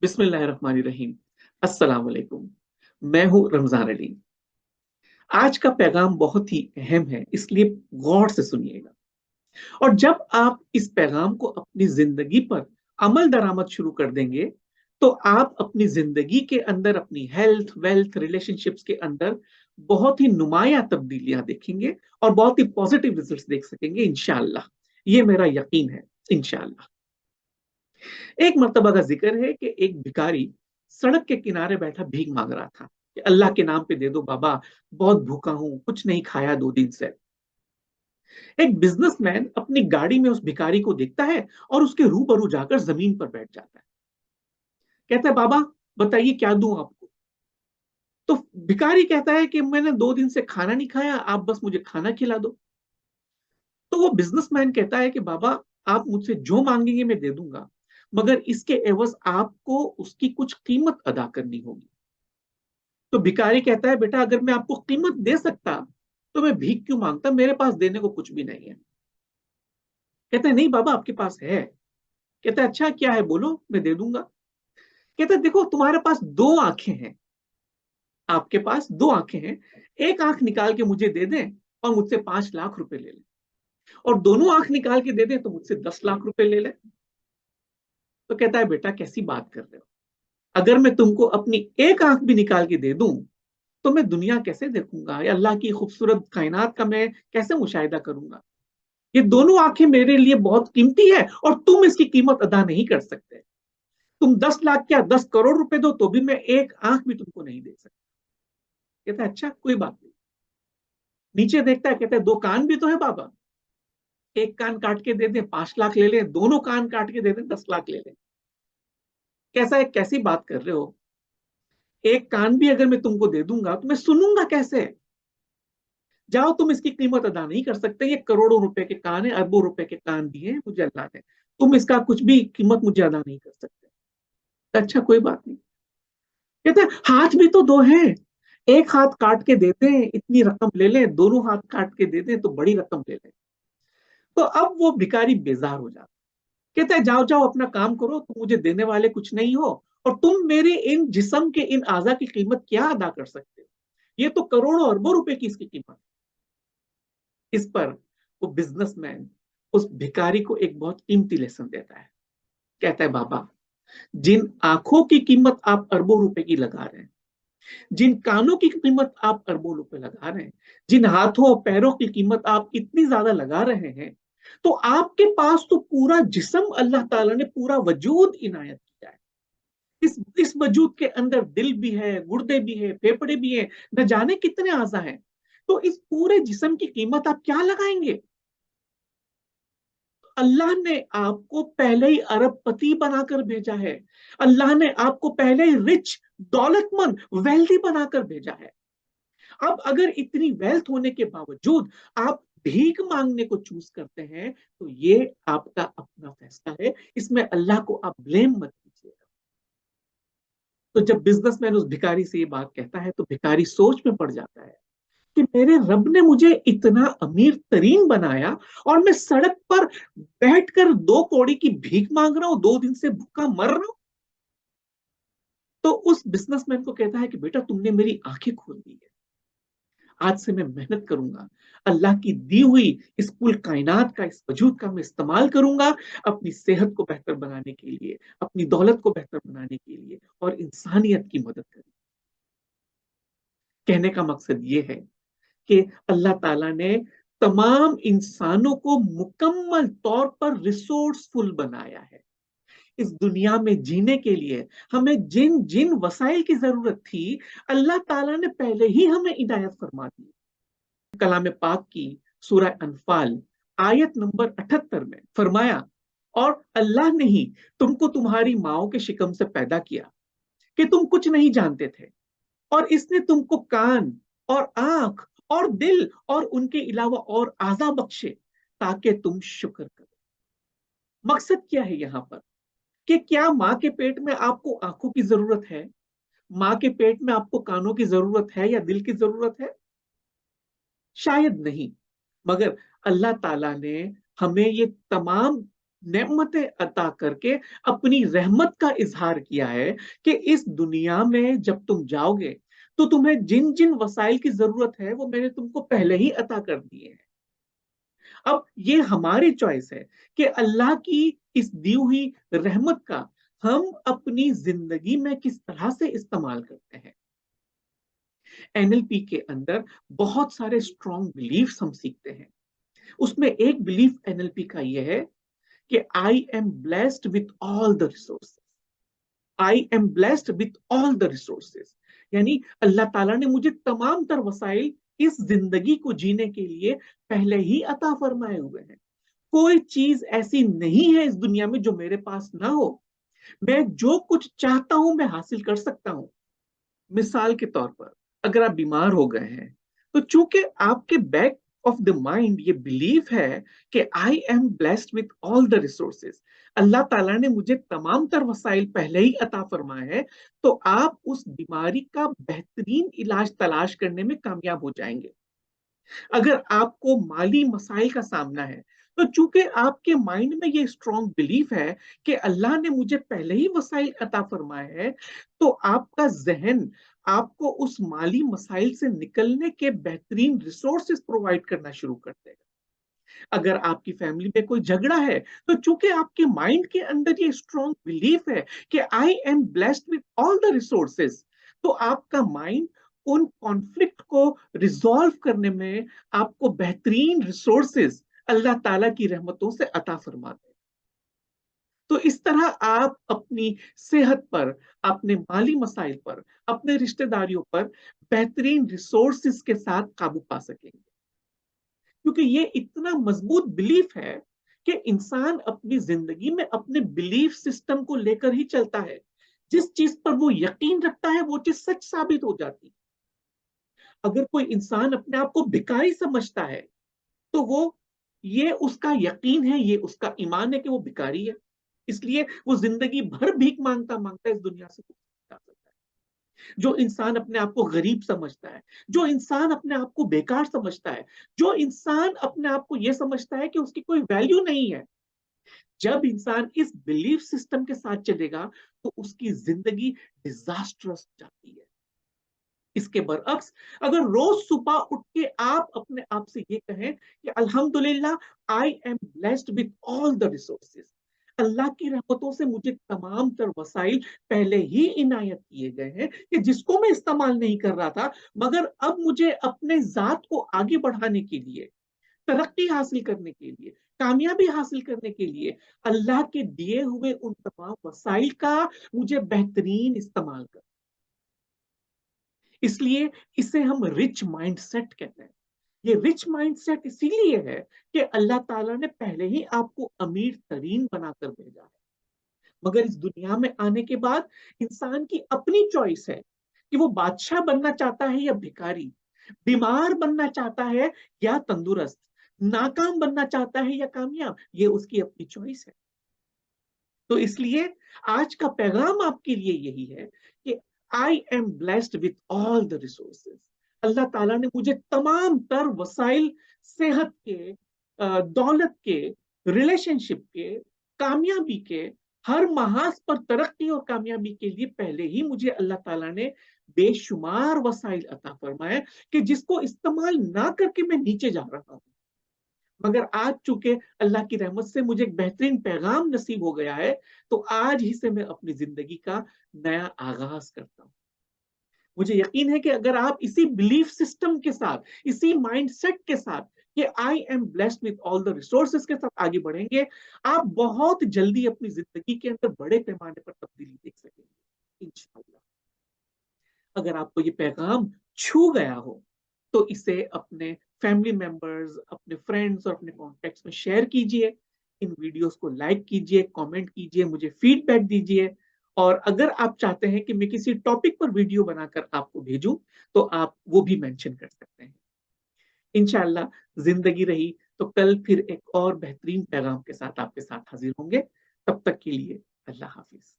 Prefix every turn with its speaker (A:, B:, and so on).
A: बिस्मिल्लाहिर्रहमानिर्रहीम। अस्सलाम वालेकुम। मैं हूं रमजान अली। आज का पैगाम बहुत ही अहम है, इसलिए गौर से सुनिएगा। और जब आप इस पैगाम को अपनी जिंदगी पर अमल दरामद शुरू कर देंगे, तो आप अपनी जिंदगी के अंदर, अपनी हेल्थ, वेल्थ, रिलेशनशिप्स के अंदर बहुत ही नुमाया तब्दीलियां देखेंगे और बहुत ही पॉजिटिव रिजल्ट्स देख सकेंगे इंशाअल्लाह। ये मेरा यकीन है, इंशाअल्लाह। एक मर्तबा का जिक्र है कि एक भिखारी सड़क के किनारे बैठा भीख मांग रहा था कि अल्लाह के नाम पे दे दो बाबा, बहुत भूखा हूं, कुछ नहीं खाया 2 दिन से। एक बिजनेसमैन अपनी गाड़ी में उस भिखारी को देखता है और उसके रूबरू जाकर जमीन पर बैठ जाता है। कहता है, बाबा बताइए क्या दूं आपको। तो भिखारी कहता है कि मैंने 2 दिन से खाना नहीं खाया, आप बस मुझे खाना खिला दो। तो वो बिजनेसमैन कहता है कि बाबा, आप मुझसे जो मांगेंगे मैं दे दूंगा, मगर इसके एवज आपको उसकी कुछ कीमत अदा करनी होगी। तो भिखारी कहता है, बेटा अगर मैं आपको कीमत दे सकता तो मैं भीख क्यों मांगता, मेरे पास देने को कुछ भी नहीं है। कहता है, नहीं बाबा आपके पास है। कहता है, अच्छा क्या है बोलो, मैं दे दूंगा। कहता है, देखो तुम्हारे पास 2 आंखें हैं, आपके पास 2 आंखें हैं, एक आंख निकाल के मुझे दे दें और मुझसे 5 लाख रुपए ले लें, और दोनों आंख निकाल के दे दें तो मुझसे 10 लाख रुपए ले लें। तो कहता है, बेटा कैसी बात कर रहे हो, अगर मैं तुमको अपनी एक आंख भी निकाल के दे दूं तो मैं दुनिया कैसे देखूंगा, या अल्लाह की खूबसूरत कायनात का मैं कैसे मुशाहिदा करूंगा। ये दोनों आंखें मेरे लिए बहुत कीमती है और तुम इसकी कीमत अदा नहीं कर सकते। तुम 10 लाख क्या 10 करोड़ रुपए दो तो भी मैं एक आंख भी तुमको नहीं दे सकता। कहता है, अच्छा कोई बात नहीं। नीचे देखता है, कहता है, 2 कान भी तो है बाबा, एक कान काट के दे दें 5 लाख ले लें, दोनों कान काट के दे दें 10 लाख ले लें। कैसा है, कैसी बात कर रहे हो, एक कान भी अगर मैं तुमको दे दूंगा तो मैं सुनूंगा कैसे। जाओ, तुम इसकी कीमत अदा नहीं कर सकते, ये करोड़ों रुपए के कान है, अरबों रुपए के कान दिए हैं मुझे अल्लाह ने, तुम इसका कुछ भी कीमत मुझे अदा नहीं कर सकते। अच्छा कोई बात नहीं। कहते हैं, हाथ भी तो 2 हैं, एक हाथ काट के देते हैं इतनी रकम ले लें, दोनों हाथ काट के दे दें तो बड़ी रकम ले लें। तो अब वो भिखारी बेजार हो जाता है। कहता है, जाओ जाओ अपना काम करो, तुम मुझे देने वाले कुछ नहीं हो, और तुम मेरे इन जिस्म के इन आजा की कीमत क्या अदा कर सकते हो, ये तो करोड़ों अरबों रुपए की इसकी कीमत है। इस पर वो बिजनेसमैन उस भिखारी को एक बहुत कीमती लेसन देता है। कहता है, बाबा जिन आंखों की कीमत आप अरबों रुपए की लगा रहे हैं, जिन कानों की कीमत आप अरबों रुपए लगा रहे हैं, जिन हाथों और पैरों की कीमत आप इतनी ज्यादा लगा रहे हैं, तो आपके पास तो पूरा जिस्म अल्लाह ताला ने पूरा वजूद इनायत किया है। इस वजूद के अंदर दिल भी है, गुर्दे भी है, फेफड़े भी है, न जाने कितने आज़ा हैं। तो इस पूरे जिस्म की कीमत आप क्या लगाएंगे। अल्लाह ने आपको पहले ही अरबपति बनाकर भेजा है, अल्लाह ने आपको पहले ही रिच, दौलतमंद, वेल्दी बनाकर भेजा है। अब अगर इतनी वेल्थ होने के बावजूद आप भीख मांगने को चूज करते हैं, तो ये आपका अपना फैसला है, इसमें अल्लाह को आप ब्लेम मत कीजिएगा। तो जब बिजनेसमैन उस भिखारी से ये बात कहता है तो भिखारी सोच में पड़ जाता है कि मेरे रब ने मुझे इतना अमीर तरीन बनाया और मैं सड़क पर बैठकर 2 कौड़ी की भीख मांग रहा हूं, 2 दिन से भूखा मर रहा हूं। तो उस बिजनेसमैन को कहता है कि बेटा तुमने मेरी आंखें खोल दी है, आज से मैं मेहनत करूंगा, अल्लाह की दी हुई इस कुल कायनात का, इस वजूद का मैं इस्तेमाल करूंगा अपनी सेहत को बेहतर बनाने के लिए, अपनी दौलत को बेहतर बनाने के लिए, और इंसानियत की मदद करूंगा। कहने का मकसद ये है कि अल्लाह ताला ने तमाम इंसानों को मुकम्मल तौर पर रिसोर्सफुल बनाया है। इस दुनिया में जीने के लिए हमें जिन जिन वसाइल की जरूरत थी, अल्लाह ताला ने पहले ही हमें इनायत फरमा दी। कलाम पाक की सूरह अनफाल आयत नंबर 78 में फरमाया, और अल्लाह ने ही तुमको तुम्हारी माओ के शिकम से पैदा किया कि तुम कुछ नहीं जानते थे, और इसने तुमको कान और आंख और दिल और उनके अलावा और आजा बख्शे ताकि तुम शुक्र करो। मकसद क्या है यहां पर, कि क्या माँ के पेट में आपको आंखों की जरूरत है, माँ के पेट में आपको कानों की जरूरत है या दिल की जरूरत है। शायद नहीं, मगर अल्लाह ताला ने हमें ये तमाम नेमतें अता करके अपनी रहमत का इजहार किया है कि इस दुनिया में जब तुम जाओगे तो तुम्हें जिन जिन वसाइल की जरूरत है वो मैंने तुमको पहले ही अता कर दिए हैं। अब ये हमारी चॉइस है कि अल्लाह की इस दी हुई रहमत का हम अपनी जिंदगी में किस तरह से इस्तेमाल करते हैं। एनएलपी के अंदर बहुत सारे स्ट्रॉन्ग बिलीफ्स हम सीखते हैं। उसमें एक बिलीफ एनएलपी का यह है कि I am blessed with all the resources. I am blessed with all the resources, यानी अल्लाह ताला ने मुझे तमाम तर वसाइल इस जिंदगी को जीने के लिए पहले ही अता फरमाए हुए हैं। कोई चीज ऐसी नहीं है इस दुनिया में जो मेरे पास ना हो। मैं जो कुछ चाहता हूं मैं हासिल कर सकता हूं। मिसाल के तौर पर अगर आप बीमार हो गए हैं तो चूंकि आपके बैक ऑफ द माइंड ये बिलीफ है कि I am blessed with all the resources, Allah ताला ने मुझे तमाम तर वसाइल पहले ही अता फरमाए हैं, तो आप उस बीमारी का बेहतरीन इलाज तलाश करने में कामयाब हो जाएंगे। अगर आपको माली मसाइल का सामना है तो चूंकि आपके माइंड में ये स्ट्रॉन्ग बिलीफ है कि अल्लाह ने मुझे पहले ही वसाइल अता फरमाए हैं, तो आपका जहन आपको उस माली मसाइल से निकलने के बेहतरीन रिसोर्सेज प्रोवाइड करना शुरू कर देगा। अगर आपकी फैमिली में कोई झगड़ा है तो चूंकि आपके माइंड के अंदर ये स्ट्रॉन्ग बिलीफ है कि I am blessed with all the resources, तो आपका माइंड उन कॉन्फ्लिक्ट को रिजॉल्व करने में आपको बेहतरीन रिसोर्सेज अल्लाह ताला की रहमतों से अता फरमाते हैं। तो इस तरह आप अपनी सेहत पर, अपने माली मसाइल पर, अपने रिश्तेदारियों पर बेहतरीन रिसोर्सेज के साथ काबू पा सकेंगे। क्योंकि ये इतना मजबूत बिलीफ है कि इंसान अपनी जिंदगी में अपने बिलीफ सिस्टम को लेकर ही चलता है। जिस चीज पर वो यकीन रखता है वो चीज सच साबित हो जाती है। अगर कोई इंसान अपने आप को भिखारी समझता है तो वो, ये उसका यकीन है, ये उसका ईमान है कि वो भिखारी है, इसलिए वो जिंदगी भर भीख मांगता मांगता इस दुनिया से कुछ नहीं कर सकता है। जो इंसान अपने आप को गरीब समझता है, जो इंसान अपने आप को बेकार समझता है, जो इंसान अपने आप को यह समझता है कि उसकी कोई वैल्यू नहीं है, जब इंसान इस बिलीफ सिस्टम के साथ चलेगा तो उसकी जिंदगी डिजास्ट्रस जाती है। इसके बरअक्स, अगर रोज सुबह उठ के आप अपने आप से ये कहें कि अल्हम्दुलिल्लाह I am blessed with all the resources, Allah की रहमतों से मुझे तमाम तर वसाइल पहले ही इनायत किए गए हैं कि जिसको मैं इस्तेमाल नहीं कर रहा था, मगर अब मुझे अपने जात को आगे बढ़ाने के लिए, तरक्की हासिल करने के लिए, कामयाबी हासिल करने के लिए अल्लाह के दिए हुए उन तमाम वसाइल का मुझे बेहतरीन इस्तेमाल कर। इसलिए इसे हम रिच माइंडसेट कहते हैं। ये रिच माइंडसेट इसीलिए है कि अल्लाह ताला ने पहले ही आपको अमीर तरीन बनाकर भेजा है, मगर इस दुनिया में आने के बाद इंसान की अपनी चॉइस है कि वो बादशाह बनना चाहता है या भिखारी, बीमार बनना चाहता है या तंदुरुस्त, नाकाम बनना चाहता है या कामयाब, ये उसकी अपनी चॉइस है। तो इसलिए आज का पैगाम आपके लिए यही है कि I am blessed with all the resources. Allah ताला ने मुझे तमाम तर वसाइल, सेहत के, दौलत के, रिलेशनशिप के, कामयाबी के, हर महाज पर तरक्की और कामयाबी के लिए पहले ही मुझे अल्लाह ताला ने बेशुमार वसाइल अता फरमाए कि जिसको इस्तेमाल ना करके मैं नीचे जा रहा हूं। मगर आज चूंकि अल्लाह की रहमत से मुझे एक बेहतरीन पैगाम नसीब हो गया है, तो आज ही से मैं अपनी जिंदगी का नया आगाज करता हूं। मुझे यकीन है कि अगर आप इसी बिलीफ सिस्टम के साथ, इसी माइंडसेट के साथ कि I am blessed with all the resources के साथ आगे बढ़ेंगे, आप बहुत जल्दी अपनी जिंदगी के अंदर बड़े पैमाने पर तब्दीली देख सकेंगे इंशाअल्लाह। अगर आपको ये पैगाम छू गया हो तो इसे अपने फैमिली मेंबर्स, अपने फ्रेंड्स और अपने कॉन्टेक्ट्स में शेयर कीजिए। इन वीडियोस को लाइक कीजिए, कमेंट कीजिए, मुझे फीडबैक दीजिए। और अगर आप चाहते हैं कि मैं किसी टॉपिक पर वीडियो बनाकर आपको भेजूं तो आप वो भी मेंशन कर सकते हैं। इंशाल्लाह जिंदगी रही तो कल फिर एक और बेहतरीन पैगाम के साथ आपके साथ हाजिर होंगे। तब तक के लिए अल्लाह हाफिज।